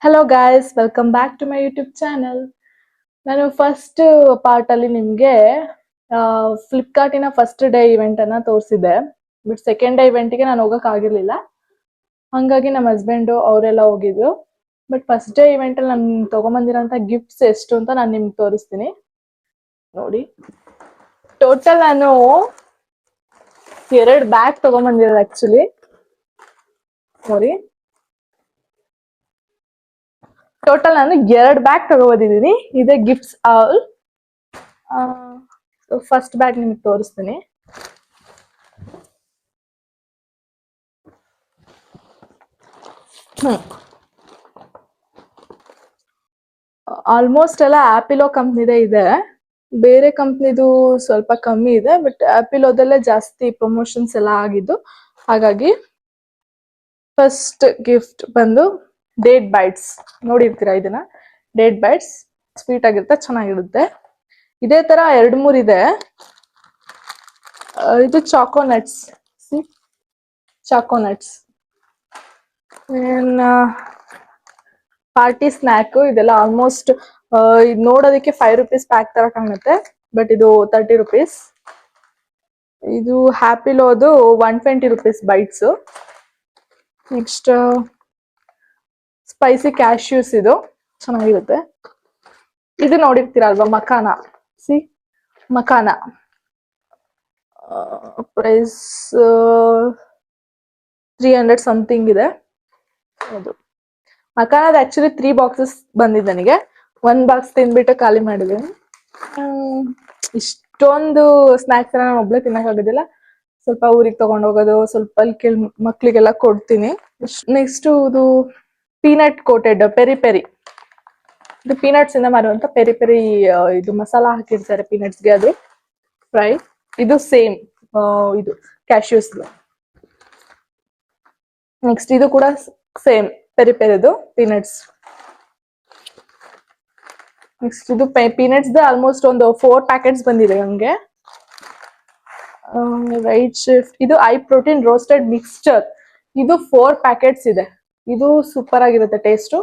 Hello guys, welcome back to my YouTube channel. ನಾನು first part ಅಲ್ಲಿ ನಿಮ್ಗೆ ಫ್ಲಿಪ್ಕಾರ್ಟಿನ ಫಸ್ಟ್ ಡೇ ಇವೆಂಟ್ ಅನ್ನ ತೋರಿಸಿದ್ದೆ. ಬಟ್ ಸೆಕೆಂಡ್ ಡೇ ಇವೆಂಟ್ಗೆ ನಾನು ಹೋಗಕ್ ಆಗಿರ್ಲಿಲ್ಲ, ಹಂಗಾಗಿ ನಮ್ಮ ಹಸ್ಬೆಂಡ್ ಅವರೆಲ್ಲ ಹೋಗಿದ್ರು. ಬಟ್ ಫಸ್ಟ್ ಡೇ ಇವೆಂಟ್ ಅಲ್ಲಿ ನಾನು ತಗೊಂಬಂದಿರೋಂಥ ಗಿಫ್ಟ್ಸ್ ಎಷ್ಟು ಅಂತ ನಾನು ನಿಮ್ಗೆ ತೋರಿಸ್ತೀನಿ ನೋಡಿ. ಟೋಟಲ್ ನಾನು 2 ಬ್ಯಾಗ್ ತಗೊಂಬಂದಿರೋದು ಆಕ್ಚುಲಿ ನೋಡಿ. ಟೋಟಲ್ ನಾನು 2 ಬ್ಯಾಗ್ ತಗೋಬಂದಿದ್ದೀನಿ. ಇದೇ ಗಿಫ್ಟ್ಸ್ ಆಲ್. ಫಸ್ಟ್ ಬ್ಯಾಗ್ ನಿಮ್ಗೆ ತೋರಿಸ್ತೀನಿ. ಆಲ್ಮೋಸ್ಟ್ ಎಲ್ಲ ಆಪಿಲೋ ಕಂಪ್ನಿದೇ ಇದೆ. ಬೇರೆ ಕಂಪ್ನಿದು ಸ್ವಲ್ಪ ಕಮ್ಮಿ ಇದೆ, ಬಟ್ ಆಪಿಲೋದಲ್ಲೇ ಜಾಸ್ತಿ ಪ್ರಮೋಷನ್ಸ್ ಎಲ್ಲ ಆಗಿದ್ದು. ಹಾಗಾಗಿ ಫಸ್ಟ್ ಗಿಫ್ಟ್ ಬಂದು ಡೇಟ್ ಬೈಟ್ಸ್. ನೋಡಿರ್ತೀರಾ ಇದನ್ನ, ಡೇಟ್ ಬೈಟ್ಸ್. ಸ್ವೀಟ್ ಆಗಿರುತ್ತೆ, ಚೆನ್ನಾಗಿರುತ್ತೆ. ಇದೇ ತರ 2-3 ಇದೆ. ಇದು Chacko nuts, Chacko nuts. Party snack ಇದೆಲ್ಲ ಆಲ್ಮೋಸ್ಟ್ ಇದು ನೋಡೋದಕ್ಕೆ 5 ರೂಪೀಸ್ ಪ್ಯಾಕ್ ತರ ಕಾಣುತ್ತೆ, ಬಟ್ ಇದು 30 ರೂಪೀಸ್. ಇದು ಹ್ಯಾಪಿಲೋದು 120 rupees bites. Next spicy cashews, ಇದು ಚೆನ್ನಾಗಿರುತ್ತೆ. ಇದು ನೋಡಿರ್ತೀರಲ್ವಾ, ಮಕಾನ. ಮಕಾನ ಪ್ರೈಸ್ 300 ಸಮಥಿಂಗ್ ಇದೆ. ಹೌದು, ಮಕಾನದ ಆಕ್ಚುಲಿ 3 ಬಾಕ್ಸಸ್ ಬಂದಿದೆ ನನಗೆ. 1 ಬಾಕ್ಸ್ ತಿಂದ್ಬಿಟ್ಟು ಖಾಲಿ ಮಾಡಿದ್ದೀನಿ. ಇಷ್ಟೊಂದು ಸ್ನ್ಯಾಕ್ಸ್ ಎಲ್ಲ ನಾನು ಒಬ್ಳೆ ತಿನ್ನಕ್ಕಾಗೋದಿಲ್ಲ. ಸ್ವಲ್ಪ ಊರಿಗೆ ತಗೊಂಡು ಹೋಗೋದು, ಸ್ವಲ್ಪ ಅಲ್ಲಿ ಮಕ್ಳಿಗೆಲ್ಲ ಕೊಡ್ತೀನಿ. ನೆಕ್ಸ್ಟ್ ಇದು ಪೀನಟ್ ಕೋಟೆಡ್ ಪೆರಿ ಪೆರಿ. ಇದು ಪೀನಟ್ಸ್ ಇಂದ ಮಾಡುವಂತ ಪೆರಿ ಪೆರಿ. ಇದು ಮಸಾಲ ಹಾಕಿರ್ತಾರೆ ಪೀನಟ್ಸ್ಗೆ, ಅದು ಫ್ರೈ. ಇದು ಸೇಮ್ ಇದು ಕ್ಯಾಶ್ಯೂಸ್. ನೆಕ್ಸ್ಟ್ ಇದು ಕೂಡ ಸೇಮ್ ಪೆರಿ ಪೆರಿದು ಪೀನಟ್ಸ್. ನೆಕ್ಸ್ಟ್ ಇದು ಪೀನಟ್ಸ್ ಆಲ್ಮೋಸ್ಟ್ ಒಂದು 4 ಪ್ಯಾಕೆಟ್ಸ್ ಬಂದಿದೆ ನಮ್ಗೆ. Right shift. ಇದು ಐ ಪ್ರೋಟೀನ್ ರೋಸ್ಟೆಡ್ ಮಿಕ್ಸ್ಚರ್. ಇದು 4 ಪ್ಯಾಕೆಟ್ಸ್ ಇದೆ. ಇದು ಸೂಪರ್ ಆಗಿರುತ್ತೆ ಟೇಸ್ಟು,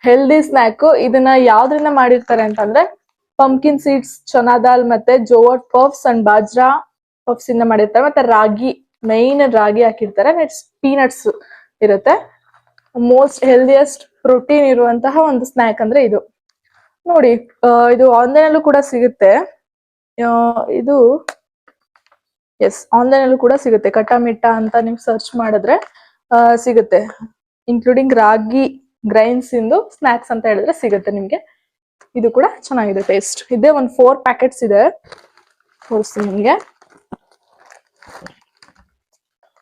ಹೆಲ್ದಿ ಸ್ನ್ಯಾಕ್. ಇದನ್ನ ಯಾವ್ದ್ರಿಂದ ಮಾಡಿರ್ತಾರೆ ಅಂತಂದ್ರೆ ಪಂಪ್ಕಿನ್ ಸೀಡ್ಸ್, ಚನಾ ದಾಲ್ ಮತ್ತೆ jowar puffs and bajra puffs ಇಂದ ಮಾಡಿರ್ತಾರೆ. ಮತ್ತೆ ರಾಗಿ, ಮೈನ್ ರಾಗಿ ಹಾಕಿರ್ತಾರೆ. ನೆಕ್ಸ್ಟ್ ಪೀನಟ್ಸ್ ಇರುತ್ತೆ. ಮೋಸ್ಟ್ ಹೆಲ್ದಿಯಸ್ಟ್ ಪ್ರೋಟೀನ್ ಇರುವಂತಹ ಒಂದು ಸ್ನ್ಯಾಕ್ ಅಂದ್ರೆ ಇದು ನೋಡಿ. ಇದು ಆನ್ಲೈನ್ ಅಲ್ಲೂ ಕೂಡ ಸಿಗುತ್ತೆ. ಇದು ಆನ್ಲೈನ್ ಅಲ್ಲೂ ಕೂಡ ಸಿಗುತ್ತೆ. ಕಟ್ಟಾಮಿಟ್ಟ ಅಂತ ನೀವು ಸರ್ಚ್ ಮಾಡಿದ್ರೆ ಸಿಗುತ್ತೆ. ಇನ್ಕ್ಲೂಡಿಂಗ್ ರಾಗಿ ಗ್ರೈನ್ಸ್ ಇಂದು ಸ್ನ್ಯಾಕ್ಸ್ ಅಂತ ಹೇಳಿದ್ರೆ ಸಿಗುತ್ತೆ ನಿಮ್ಗೆ. ಇದು ಕೂಡ ಚೆನ್ನಾಗಿದೆ ಟೇಸ್ಟ್. ಇದೇ ಒಂದು 4 ಪ್ಯಾಕೆಟ್ಸ್ ಇದೆ, ತೋರಿಸ್ತೀನಿ ನಿಮ್ಗೆ.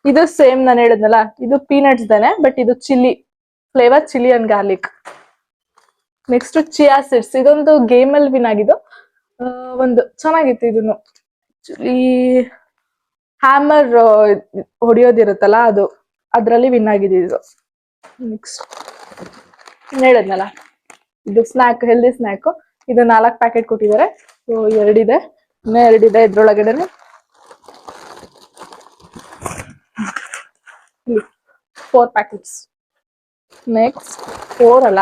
ಇದು ಸೇಮ್ ನಾನು ಹೇಳಿದ್ನಲ್ಲ, ಇದು ಪೀನಟ್ಸ್ ದೇನೆ, ಬಟ್ ಇದು chilli flavour, chilli and garlic. Next chia seeds. ಇದೊಂದು ಗೇಮ್ ಅಲ್ಲಿ ವಿನ್ ಆಗಿದ್ದು. ಒಂದು ಚೆನ್ನಾಗಿತ್ತು. ಇದನ್ನು ಆಕ್ಚುಲಿ ಹ್ಯಾಮರ್ ಹೊಡಿಯೋದಿರುತ್ತಲ್ಲ, ಅದ್ರಲ್ಲಿ ವಿನ್ ಆಗಿದೆ ಇದು. ನೆಕ್ಸ್ಟ್ ಹೇಳಿದ್ನಲ್ಲ, ಇದು ಸ್ನ್ಯಾಕ್, ಹೆಲ್ದಿ ಸ್ನ್ಯಾಕ್. ಇದು 4 ಪ್ಯಾಕೆಟ್ ಕೊಟ್ಟಿದ್ದಾರೆ. 2 ಇದೆ, ಇನ್ನೂ 2 ಇದೆ ಇದ್ರೊಳಗಡೆ. 4 ಪ್ಯಾಕೆಟ್ಸ್. ನೆಕ್ಸ್ಟ್ 4 ಅಲ್ಲ,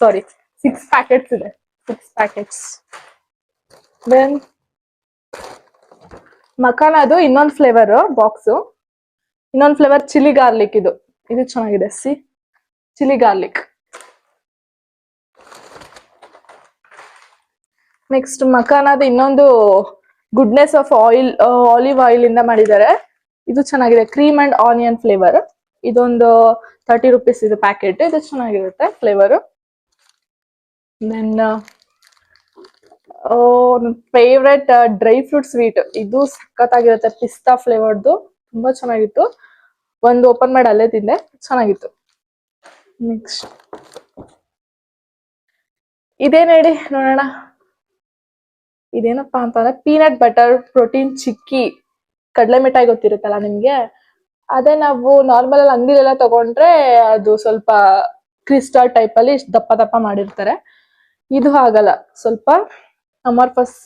ಸಾರಿ 6 ಪ್ಯಾಕೆಟ್ಸ್ ಇದೆ. 6 ಪ್ಯಾಕೆಟ್ಸ್. ದೆನ್ ಮಕಾನದು ಇನ್ನೊಂದು ಫ್ಲೇವರ್ ಬಾಕ್ಸು, ಇನ್ನೊಂದು ಫ್ಲೇವರ್ ಚಿಲ್ಲಿ ಗಾರ್ಲಿಕ್. ಇದು ಚೆನ್ನಾಗಿದೆ, ಚಿಲ್ಲಿ ಗಾರ್ಲಿಕ್. ನೆಕ್ಸ್ಟ್ ಮಕಾನದ ಇನ್ನೊಂದು ಗುಡ್ನೆಸ್ ಆಫ್ ಆಲಿವ್ ಆಯಿಲ್ ಇಂದ ಮಾಡಿದ್ದಾರೆ. ಇದು ಚೆನ್ನಾಗಿದೆ, ಕ್ರೀಮ್ ಅಂಡ್ ಆನಿಯನ್ ಫ್ಲೇವರ್. ಇದೊಂದು 30 ರೂಪೀಸ್ ಇದು ಪ್ಯಾಕೆಟ್. ಇದು ಚೆನ್ನಾಗಿರುತ್ತೆ flavour. Then favourite dry fruit sweet. ಇದು ಸಖತ್ತಾಗಿರುತ್ತೆ, ಪಿಸ್ತಾ ಫ್ಲೇವರ್ದು. ತುಂಬಾ ಚೆನ್ನಾಗಿತ್ತು. ಒಂದು ಓಪನ್ ಮಾಡಿ ಅಲ್ಲೇ ತಿಂದೆ, ಚೆನ್ನಾಗಿತ್ತು. ನೆಕ್ಸ್ಟ್ ಇದೇನ್ ಹೇಳಿ ನೋಡೋಣ. ಇದೇನಪ್ಪಾ ಅಂತಂದ್ರೆ ಪೀನಟ್ ಬಟರ್ ಪ್ರೋಟೀನ್ ಚಿಕ್ಕಿ. ಕಡಲೆ ಮಿಠಾಯಿ ಗೊತ್ತಿರುತ್ತಲ್ಲ ನಿಮ್ಗೆ, ಅದೇ ನಾವು ನಾರ್ಮಲ್ ಅಲ್ಲಿ ಅಂಗಡಿಲೆಲ್ಲ ತಗೊಂಡ್ರೆ ಅದು ಸ್ವಲ್ಪ ಕ್ರಿಸ್ಟಲ್ ಟೈಪ್ ಅಲ್ಲಿ ದಪ್ಪ ದಪ್ಪ ಮಾಡಿರ್ತಾರೆ. ಇದು ಹಾಗಲ್ಲ, ಸ್ವಲ್ಪ ಅಮರ್ಫಸ್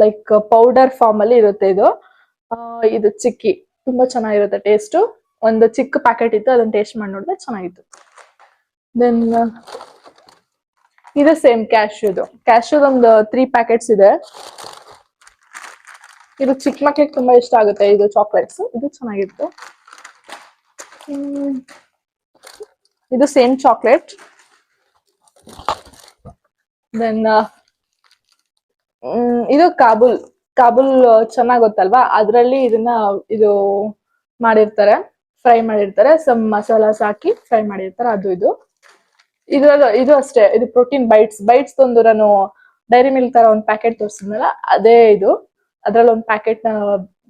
ಲೈಕ್ ಪೌಡರ್ ಫಾರ್ಮ್ ಅಲ್ಲಿ ಇರುತ್ತೆ. ಇದು ಚಿಕ್ಕಿ ತುಂಬಾ ಚೆನ್ನಾಗಿರುತ್ತೆ ಟೇಸ್ಟ್. ಒಂದು ಚಿಕ್ಕ ಪ್ಯಾಕೆಟ್ ಇತ್ತು, ಅದನ್ನ ಟೇಸ್ಟ್ ಮಾಡಿ ನೋಡಿದ್ರೆ ಚೆನ್ನಾಗಿತ್ತು. ದೆನ್ ಇದು ಸೇಮ್ ಕ್ಯಾಶ್ಯೂದು ಒಂದು 3 ಪ್ಯಾಕೆಟ್ಸ್ ಇದೆ. ಇದು ಚಿಕ್ಕ ಮಕ್ಳಿಗೆ ತುಂಬಾ ಇಷ್ಟ ಆಗುತ್ತೆ ಇದು ಚಾಕ್ಲೇಟ್ಸ್. ಇದು ಚೆನ್ನಾಗಿತ್ತು. ಇದು ಸೇಮ್ ಚಾಕ್ಲೇಟ್. ದೆನ್ ಇದು ಕಾಬೂಲ್ ಚೆನ್ನಾಗ್ ಗೊತ್ತಲ್ವಾ, ಅದ್ರಲ್ಲಿ ಇದು ಮಾಡಿರ್ತಾರೆ, ಫ್ರೈ ಮಾಡಿರ್ತಾರೆ, ಸಮ್ ಮಸಾಲಾಸ್ ಹಾಕಿ ಫ್ರೈ ಮಾಡಿರ್ತಾರೆ. ಇದು ಅಷ್ಟೇ. ಇದು ಪ್ರೋಟೀನ್ ಬೈಟ್ಸ್ ಒಂದು ನಾನು ಡೈರಿ ಮಿಲ್ಕ್ ತರ ಒಂದು ಪ್ಯಾಕೆಟ್ ತೋರಿಸಿದ್ನಲ್ಲ, ಅದೇ ಇದು. ಅದ್ರಲ್ಲಿ ಒಂದು ಪ್ಯಾಕೆಟ್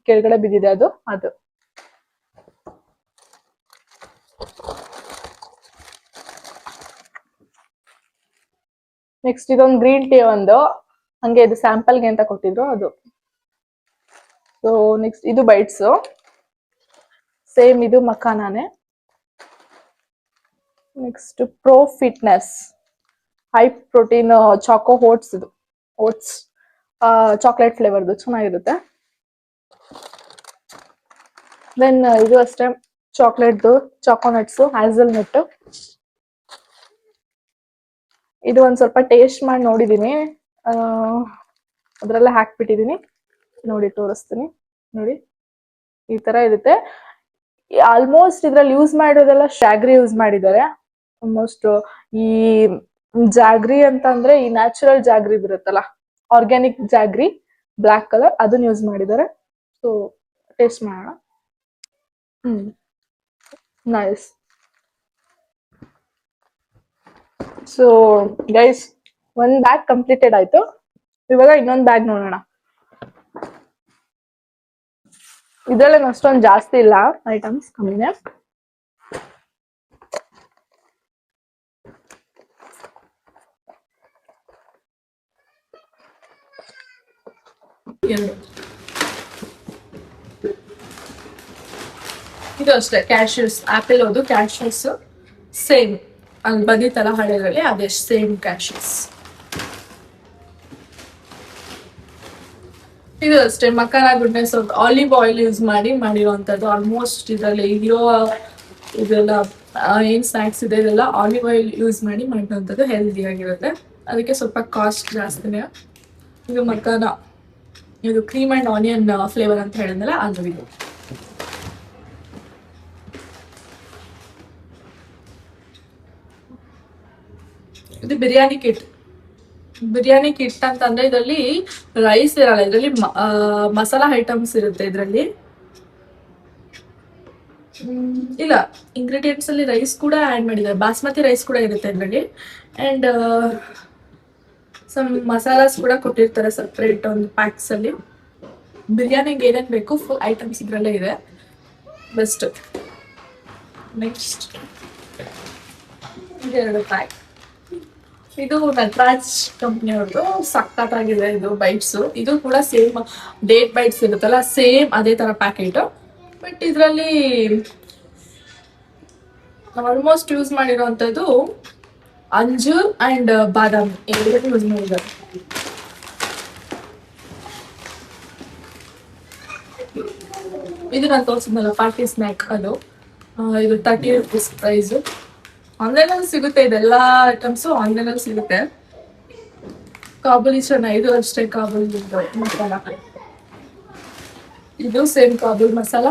ಕೆಳಗಡೆ ಬಿದ್ದಿದೆ, ಅದು. ನೆಕ್ಸ್ಟ್ ಇದೊಂದು ಗ್ರೀನ್ ಟೀ ಹಂಗೆ ಇದು ಸ್ಯಾಂಪಲ್ಗೆ ಅಂತ ಕೊಟ್ಟಿದ್ರು ಅದು. ಸೊ ನೆಕ್ಸ್ಟ್ ಇದು ಬೈಟ್ಸ್, ಸೇಮ್ ಇದು ಮಖಾನಾನೆ. Next pro fitness high protein choco oats chocolate ಫ್ಲೇವರ್ದು ಚೆನ್ನಾಗಿರುತ್ತೆ. ದೆನ್ ಇದು ಅಷ್ಟೇ ಚಾಕ್ಲೇಟ್ದು ಚಾಕೋನಟ್ಸು ಹ್ಯಾಸಲ್ನಟ್. ಇದು ಒಂದ್ ಸ್ವಲ್ಪ ಟೇಸ್ಟ್ ಮಾಡಿ ನೋಡಿದೀನಿ, ಅದ್ರಲ್ಲೇ ಹಾಕ್ಬಿಟ್ಟಿದೀನಿ, ನೋಡಿ ತೋರಿಸ್ತೀನಿ. ನೋಡಿ ಈ ತರ ಇರುತ್ತೆ. ಆಲ್ಮೋಸ್ಟ್ ಇದ್ರಲ್ಲಿ ಯೂಸ್ ಮಾಡಿರೋದೆಲ್ಲ ಜಾಗ್ರಿ ಯೂಸ್ ಮಾಡಿದ್ದಾರೆ. ಆಲ್ಮೋಸ್ಟ್ ಈ ಜಾಗ್ರಿ ಅಂತಂದ್ರೆ ಈ ನ್ಯಾಚುರಲ್ ಜಾಗ್ರಿ ಬರುತ್ತಲ್ಲ, ಆರ್ಗ್ಯಾನಿಕ್ ಜಾಗ್ರಿ ಬ್ಲಾಕ್ ಕಲರ್, ಅದನ್ನ ಯೂಸ್ ಮಾಡಿದ್ದಾರೆ. ಸೊ ಟೇಸ್ಟ್ ಮಾಡೋಣ. ನೈಸ್. ಸೊ ಗೈಸ್, ಒಂದ್ ಬ್ಯಾಗ್ ಕಂಪ್ಲೀಟೆಡ್ ಆಯ್ತು. ಇವಾಗ ಇನ್ನೊಂದ್ ಬ್ಯಾಗ್ ನೋಡೋಣ. ಇದ್ರಲ್ಲಿ ಅಷ್ಟೊಂದು ಜಾಸ್ತಿ ಇಲ್ಲ, ಐಟಮ್ಸ್ ಕಮ್ಮಿನೇ. ಇದು ಅಷ್ಟೇ ಕ್ಯಾಶ್ಯೂಸ್, ಆಪಲ್ ಕ್ಯಾಶ್ಯೂಸ್ ಸೇಮ್ ಅಲ್ಲಿ ಬಂದಿತ್ತಲ್ಲ ಹಳೆಯಲ್ಲಿ, ಅದೇ ಸೇಮ್ ಕ್ಯಾಶ್ಯೂಸ್. ಇದು ಅಷ್ಟೇ makhana goodness olive oil use ಮಾಡಿರುವಂತದ್ದು. ಆಲ್ಮೋಸ್ಟ್ ಇದರಲ್ಲಿ ಇರೋ ಇದೆಲ್ಲ ಏನ್ ಸ್ನಾಕ್ಸ್ ಇದೆ ಇದೆಲ್ಲ ಆಲಿವ್ ಆಯಿಲ್ ಯೂಸ್ ಮಾಡಿರುವಂತದ್ದು, ಹೆಲ್ದಿ ಆಗಿರುತ್ತೆ. ಅದಕ್ಕೆ ಸ್ವಲ್ಪ ಕಾಸ್ಟ್ ಜಾಸ್ತಿನೇ. ಇದು ಮಖಾನ, ಇದು ಕ್ರೀಮ್ ಅಂಡ್ ಆನಿಯನ್ ಫ್ಲೇವರ್ ಅಂತ ಹೇಳಿದ್ನಲ್ಲ, ಅದು ಇದು. ಇದು ಬಿರಿಯಾನಿ ಕಿಟ್ ಅಂತಂದ್ರೆ ಇದರಲ್ಲಿ ರೈಸ್ ಇರಲ್ಲ, ಇದರಲ್ಲಿ ಮಸಾಲಾ ಐಟಮ್ಸ್ ಇರುತ್ತೆ. ಇದರಲ್ಲಿ ಇಲ್ಲ, ಇಂಗ್ರೀಡಿಯೆಂಟ್ಸ್ ಅಲ್ಲಿ ರೈಸ್ ಕೂಡ ಆಡ್ ಮಾಡಿದ್ದಾರೆ, ಬಾಸ್ಮತಿ ರೈಸ್ ಕೂಡ ಇರುತ್ತೆ ಇದರಲ್ಲಿ. ಅಂಡ್ ಸಮ್ ಮಸಾಲಾಸ್ ಕೂಡ ಕೊಟ್ಟಿರ್ತಾರೆ ಸಪ್ರೇಟ್ ಒಂದು ಪ್ಯಾಕ್ಸ್ ಅಲ್ಲಿ. ಬಿರಿಯಾನಿಗೆ ಏನೇನ್ ಬೇಕು ಫುಲ್ ಐಟಮ್ಸ್ ಇದ್ರಲ್ಲೇ ಇದೆ, ಬೆಸ್ಟ್. ನೆಕ್ಸ್ಟ್ ಇದೆರಡು ಪ್ಯಾಕ್. ಇದು ನಟರಾಜ್ ಕಂಪ್ನಿಯವ್ರದ್ದು, ಸಖತ್ತಾಗಿದೆ ಇದು ಬೈಟ್ಸ್. ಇದು ಕೂಡ ಸೇಮ್ ಡೇಟ್ ಬೈಟ್ಸ್ ಇರುತ್ತಲ್ಲ, ಸೇಮ್ ಅದೇ ತರ ಪ್ಯಾಕೆಟ್. ಬಟ್ ಇದರಲ್ಲಿ ಆಲ್ಮೋಸ್ಟ್ ಯೂಸ್ ಮಾಡಿರುವಂತದ್ದು ಅಂಜೂರ್ ಅಂಡ್ ಬಾದಾಮಿ ಎರಡೂ ಯೂಸ್ ಮಾಡಿದ್ದಾರೆ. ಇದು ನಾನು ತೋರಿಸಿದ್ನಲ್ಲ ಪಾರ್ಟಿ ಸ್ನ್ಯಾಕ್, ಅದು ಇದು 30 ರೂಪೀಸ್ ಪ್ರೈಸ್. ಆನ್ಲೈನಲ್ಲಿ ಸಿಗುತ್ತೆ, ಇದೆಲ್ಲ ಐಟಮ್ಸು ಆನ್ಲೈನಲ್ಲಿ ಸಿಗುತ್ತೆ. ಕಾಬೂಲಿ ಚೆನ್ನಾಗಿ, ಇದು ಅಷ್ಟೇ ಕಾಬೂಲ್ ಮಸಾಲ. ಇದು ಸೇಮ್ ಕಾಬೂಲ್ ಮಸಾಲ.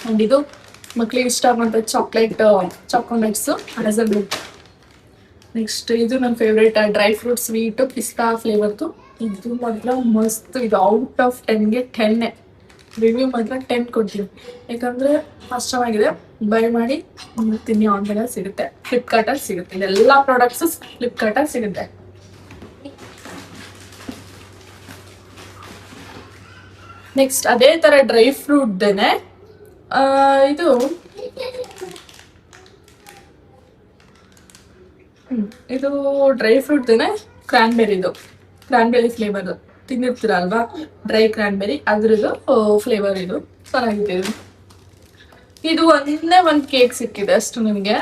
ಅಂಡ್ ಇದು ಮಕ್ಳಿಗೆ ಇಷ್ಟ ಆಗುವಂತ ಚಾಕೋನಟ್ಸ್ ಹ್ಯಾಸಲ್ನಟ್. ನೆಕ್ಸ್ಟ್ ಇದು ನನ್ನ ಫೇವ್ರೇಟ್ ಡ್ರೈ ಫ್ರೂಟ್ ಸ್ವೀಟ್ ಪಿಸ್ತಾ ಫ್ಲೇವರ್ದು. ಇದು ಮಾತ್ರ ಮಸ್ತ್. ಇದು ಔಟ್ ಆಫ್ 10ಗೆ 10 ರಿವ್ಯೂ ಮಾತ್ರ 10 ಕೊಡ್ತೀವಿ, ಯಾಕಂದ್ರೆ ಫಸ್ಟ್ ಚೆನ್ನಾಗಿದೆ. ಬೈ ಮಾಡಿ ತಿನ್ನಿ, ಆನ್ಲೈನಲ್ಲಿ ಸಿಗುತ್ತೆ, ಫ್ಲಿಪ್ಕಾರ್ಟಲ್ಲಿ ಸಿಗುತ್ತೆ. ಇದೆಲ್ಲ ಪ್ರಾಡಕ್ಟ್ಸ್ ಫ್ಲಿಪ್ಕಾರ್ಟಲ್ಲಿ ಸಿಗುತ್ತೆ. ನೆಕ್ಸ್ಟ್ ಅದೇ ತರ ಡ್ರೈ ಫ್ರೂಟ್ದೇನೆ ಇದು ಇದು ಡ್ರೈ ಫ್ರೂಟ್ದೇನೆ ಕ್ರಾನ್ಬೆರಿ ಫ್ಲೇವರ್ ತಿಂದಿರ್ತೀರಲ್ವಾ, ಡ್ರೈ ಕ್ರಾನ್ಬೆರಿ, ಅದ್ರದ್ದು ಫ್ಲೇವರ್. ಇದು ಚೆನ್ನಾಗಿದೆ. ಇದು ಒಂದೇ ಒಂದು ಕೇಕ್ ಸಿಕ್ಕಿದೆ ಅಷ್ಟು ನನಗೆ,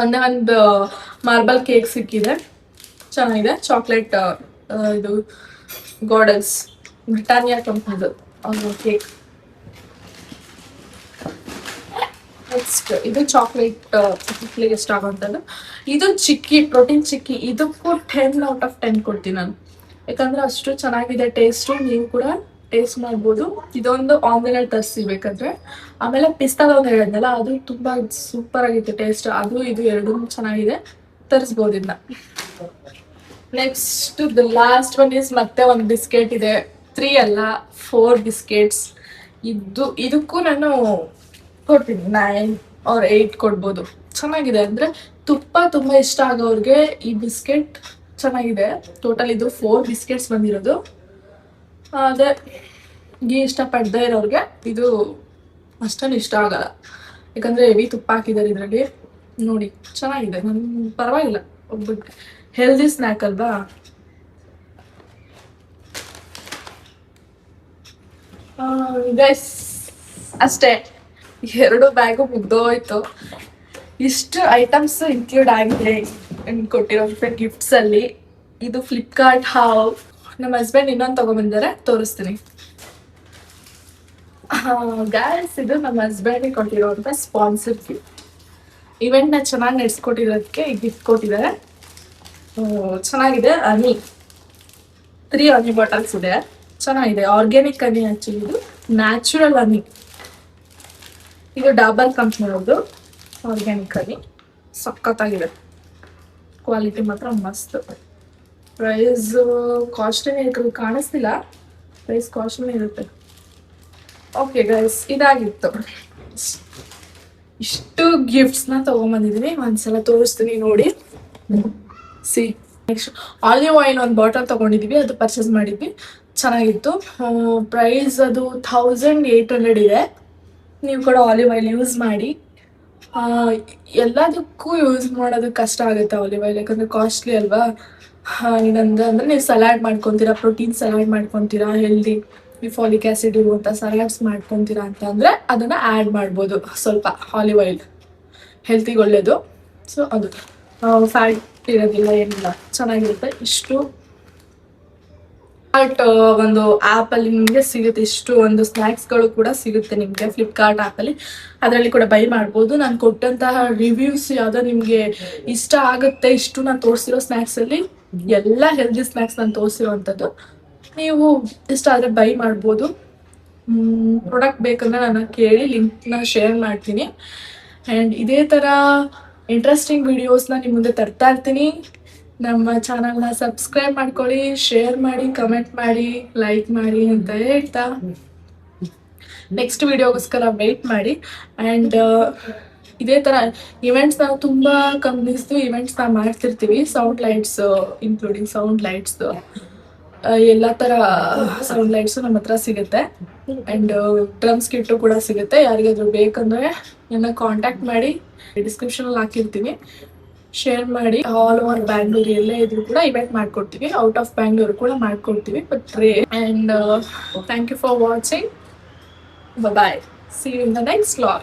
ಒಂದೇ ಒಂದು ಮಾರ್ಬಲ್ ಕೇಕ್ ಸಿಕ್ಕಿದೆ, ಚೆನ್ನಾಗಿದೆ. ಚಾಕ್ಲೇಟ್ ಇದು ಗಾರ್ಡನ್ಸ್ ಬ್ರಿಟಾನಿಯಾ ಕಂಪ್ನಿದು ಕೇಕ್. ನೆಕ್ಸ್ಟ್ ಇದು ಚಾಕ್ಲೇಟ್ ಮಕ್ಕಳಿಗೆ ಇಷ್ಟ ಆಗುವಂಥದ್ದು. ಇದು ಚಿಕ್ಕಿ ಪ್ರೋಟೀನ್ ಚಿಕ್ಕಿ, ಇದಕ್ಕೂ 10/10 ಕೊಡ್ತೀನಿ ನಾನು, ಯಾಕಂದ್ರೆ ಅಷ್ಟು ಚೆನ್ನಾಗಿದೆ ಟೇಸ್ಟು. ನೀವು ಕೂಡ ಟೇಸ್ಟ್ ಮಾಡ್ಬೋದು. ಇದೊಂದು ಆನ್ಲೈನಲ್ಲಿ ತರಿಸಿ ಬೇಕಾದ್ರೆ. ಆಮೇಲೆ ಪಿಸ್ತಾದೊಂದು ಹೇಳಿದ್ನಲ್ಲ, ಅದು ತುಂಬಾ ಸೂಪರ್ ಆಗಿತ್ತು ಟೇಸ್ಟ್. ಅದು ಇದು ಎರಡೂ ಚೆನ್ನಾಗಿದೆ, ತರಿಸ್ಬೋದು ಇದನ್ನ. Next the last one is ಮತ್ತೆ ಒಂದು ಬಿಸ್ಕೆಟ್ ಇದೆ. 3 ಅಲ್ಲ 4 ಬಿಸ್ಕೆಟ್ಸ್. ಇದಕ್ಕೂ ನಾನು ಕೊಡ್ತೀನಿ 9 or 8 ಕೊಡ್ಬೋದು. ಚೆನ್ನಾಗಿದೆ, ಅಂದ್ರೆ ತುಪ್ಪ ತುಂಬಾ ಇಷ್ಟ ಆಗೋರ್ಗೆ ಈ ಬಿಸ್ಕೆಟ್ ಚೆನ್ನಾಗಿದೆ. ಟೋಟಲ್ ಇದು 4 ಬಿಸ್ಕೆಟ್ಸ್ ಬಂದಿರೋದು. ಅದೇ ಗೀ ಇಷ್ಟಪಡದೇ ಇರೋರ್ಗೆ ಇದು ಅಷ್ಟೊಂದು ಇಷ್ಟ ಆಗಲ್ಲ, ಯಾಕಂದ್ರೆ ಹೆವಿ ತುಪ್ಪ ಹಾಕಿದ್ದಾರೆ ಇದರಲ್ಲಿ. ನೋಡಿ ಚೆನ್ನಾಗಿದೆ, ನನ್ ಪರವಾಗಿಲ್ಲ. ಒಬ್ಬಟ್ಟು ಹೆಲ್ದಿ ಸ್ನ್ಯಾಕ್ ಅಲ್ವಾ. ಗೈಸ್ ಅಷ್ಟೇ, 2 ಬ್ಯಾಗು ಮುಗ್ದೋಯ್ತು. ಇಷ್ಟು ಐಟಮ್ಸ್ ಇನ್ಕ್ಲೂಡ್ ಆಗಿದೆ ಕೊಟ್ಟಿರೋಂಥ ಗಿಫ್ಟ್ಸ್ ಅಲ್ಲಿ. ಇದು ಫ್ಲಿಪ್ಕಾರ್ಟ್ ಹಾವ್. ನಮ್ಮ ಹಸ್ಬೆಂಡ್ ಇನ್ನೊಂದು ತಗೊಂಡ್ಬಂದಾರೆ, ತೋರಿಸ್ತೀನಿ. ಗೈಸ್ ಇದು ನಮ್ಮ ಹಸ್ಬೆಂಡಿಗೆ ಕೊಟ್ಟಿರೋಂಥ ಸ್ಪಾನ್ಸರ್ ಗಿಫ್ಟ್. ಇವೆಂಟ್ನ ಚೆನ್ನಾಗಿ ನಡೆಸ್ಕೊಟ್ಟಿರೋದಕ್ಕೆ ಗಿಫ್ಟ್ ಕೊಟ್ಟಿದ್ದಾರೆ. ಚೆನ್ನಾಗಿದೆ. ಹನಿ 3 ಹನಿ ಬಾಟಲ್ಸ್ ಇದೆ, ಚೆನ್ನಾಗಿದೆ. ಆರ್ಗ್ಯಾನಿಕ್ ಹನಿ, ಆಕ್ಚುಲಿ ಇದು ನ್ಯಾಚುರಲ್ ಹನಿ. ಇದು ಡಾಬರ್ ಕಂಪ್ನಿಯವ್ರದ್ದು ಆರ್ಗ್ಯಾನಿಕ್ ಹನಿ. ಸಖತ್ತಾಗಿದೆ, ಕ್ವಾಲಿಟಿ ಮಾತ್ರ ಮಸ್ತ್. ಪ್ರೈಸ್ ಕಾಸ್ಟ್ಲಿನೇ ಇರುತ್ತೆ, ಕಾಣಿಸ್ತಿಲ್ಲ. ಪ್ರೈಸ್ ಕಾಸ್ಟ್ಲಿನೇ ಇರುತ್ತೆ. ಓಕೆ ಗೈಸ್, ಇದಾಗಿತ್ತು. ಇಷ್ಟು ಗಿಫ್ಟ್ಸ್ನ ತೊಗೊಂಬಂದಿದ್ದೀನಿ, ಒಂದ್ಸಲ ತೋರಿಸ್ತೀನಿ ನೋಡಿ. ಸಿ ನೆಕ್ಸ್ಟ್ ಆಲಿವ್ ಆಯಿಲ್ ಒಂದು ಬಾಟಲ್ ತೊಗೊಂಡಿದ್ದೀವಿ, ಅದು ಪರ್ಚೇಸ್ ಮಾಡಿದ್ವಿ, ಚೆನ್ನಾಗಿತ್ತು. ಪ್ರೈಸ್ ಅದು 1800 ಇದೆ. ನೀವು ಕೂಡ ಆಲಿವ್ ಆಯಿಲ್ ಯೂಸ್ ಮಾಡಿ. ಎಲ್ಲದಕ್ಕೂ ಯೂಸ್ ಮಾಡೋದಕ್ಕೆ ಕಷ್ಟ ಆಗುತ್ತೆ ಆಲಿವ್ ಆಯಿಲ್, ಯಾಕಂದರೆ ಕಾಸ್ಟ್ಲಿ ಅಲ್ವಾ. ಇನ್ನೊಂದು ಅಂದರೆ ನೀವು ಸಲಾಡ್ ಮಾಡ್ಕೊತೀರಾ, ಪ್ರೋಟೀನ್ ಸಲಾಡ್ ಮಾಡ್ಕೊತೀರಾ, ಹೆಲ್ದಿ ಈ ಫಾಲಿಕ್ ಆ್ಯಸಿಡ್ ಇರುವಂಥ ಸಲಾಡ್ಸ್ ಮಾಡ್ಕೊತೀರಾ ಅಂತ ಅಂದರೆ ಅದನ್ನು ಆ್ಯಡ್ ಮಾಡ್ಬೋದು ಸ್ವಲ್ಪ. ಆಲಿವ್ ಆಯಿಲ್ ಹೆಲ್ತಿಗೆ ಒಳ್ಳೆಯದು. ಸೊ ಅದು ಫ್ಯಾಟ್ ಇರೋದಿಲ್ಲ, ಏನಿಲ್ಲ, ಚೆನ್ನಾಗಿರುತ್ತೆ. ಇಷ್ಟು ಒಂದು ಆ್ಯಪಲ್ಲಿ ನಿಮಗೆ ಸಿಗುತ್ತೆ. ಇಷ್ಟು ಒಂದು ಸ್ನ್ಯಾಕ್ಸ್ಗಳು ಕೂಡ ಸಿಗುತ್ತೆ ನಿಮಗೆ ಫ್ಲಿಪ್ಕಾರ್ಟ್ ಆ್ಯಪಲ್ಲಿ. ಅದರಲ್ಲಿ ಕೂಡ ಬೈ ಮಾಡ್ಬೋದು. ನಾನು ಕೊಟ್ಟಂತಹ ರಿವ್ಯೂಸ್ ಯಾವುದೋ ನಿಮಗೆ ಇಷ್ಟ ಆಗುತ್ತೆ. ಇಷ್ಟು ನಾನು ತೋರಿಸಿರೋ ಸ್ನ್ಯಾಕ್ಸಲ್ಲಿ ಎಲ್ಲ ಹೆಲ್ದಿ ಸ್ನ್ಯಾಕ್ಸ್ ನಾನು ತೋರಿಸಿರೋವಂಥದ್ದು. ನೀವು ಇಷ್ಟ ಆದರೆ ಬೈ ಮಾಡ್ಬೋದು. ಪ್ರಾಡಕ್ಟ್ ಬೇಕಂದ್ರೆ ನಾನು ಕೇಳಿ ಲಿಂಕ್ನ ಶೇರ್ ಮಾಡ್ತೀನಿ. ಆ್ಯಂಡ್ ಇದೇ ಥರ ಇಂಟ್ರೆಸ್ಟಿಂಗ್ ವಿಡಿಯೋಸ್ನ ನಿಮ್ಮ ಮುಂದೆ ತರ್ತಾ ಇರ್ತೀನಿ. ನಮ್ಮ ಚಾನಲ್ನ ಸಬ್ಸ್ಕ್ರೈಬ್ ಮಾಡ್ಕೊಳ್ಳಿ, ಶೇರ್ ಮಾಡಿ, ಕಮೆಂಟ್ ಮಾಡಿ, ಲೈಕ್ ಮಾಡಿ ಅಂತ ಹೇಳ್ತಾ ನೆಕ್ಸ್ಟ್ ವಿಡಿಯೋಗೋಸ್ಕರ ವೆಯ್ಟ್ ಮಾಡಿ. ಆ್ಯಂಡ್ ಇದೇ ಥರ ಇವೆಂಟ್ಸ್ ನಾವು ತುಂಬ ಕಂಪ್ನೀಸ್ದು ಇವೆಂಟ್ಸ್ ನಾವು ಮಾಡ್ತಿರ್ತೀವಿ. ಸೌಂಡ್ ಲೈಟ್ಸ್ ಇನ್ಕ್ಲೂಡಿಂಗ್ ಸೌಂಡ್ ಲೈಟ್ಸ್ದು ಎಲ್ಲ ಥರ ಸೌಂಡ್ ಲೈಟ್ಸು ನಮ್ಮ ಹತ್ರ ಸಿಗುತ್ತೆ. ಆ್ಯಂಡ್ ಡ್ರಮ್ಸ್ ಕಿಟ್ಟು ಕೂಡ ಸಿಗುತ್ತೆ. ಯಾರಿಗಾದ್ರೂ ಬೇಕಂದರೆ ನನ್ನ ಕಾಂಟ್ಯಾಕ್ಟ್ ಮಾಡಿ, ಡಿಸ್ಕ್ರಿಪ್ಷನಲ್ಲಿ ಹಾಕಿರ್ತೀನಿ, ಶೇರ್ ಮಾಡಿ. ಆಲ್ ಓವರ್ ಬ್ಯಾಂಗ್ಳೂರು ಎಲ್ಲೇ ಇದ್ರು ಕೂಡ ಇವೆಂಟ್ ಮಾಡ್ಕೊಡ್ತೀವಿ. ಔಟ್ ಆಫ್ ಬ್ಯಾಂಗ್ಳೂರು ಕೂಡ ಮಾಡ್ಕೊಡ್ತೀವಿ. But and thank you for watching. Bye. See you in the next vlog.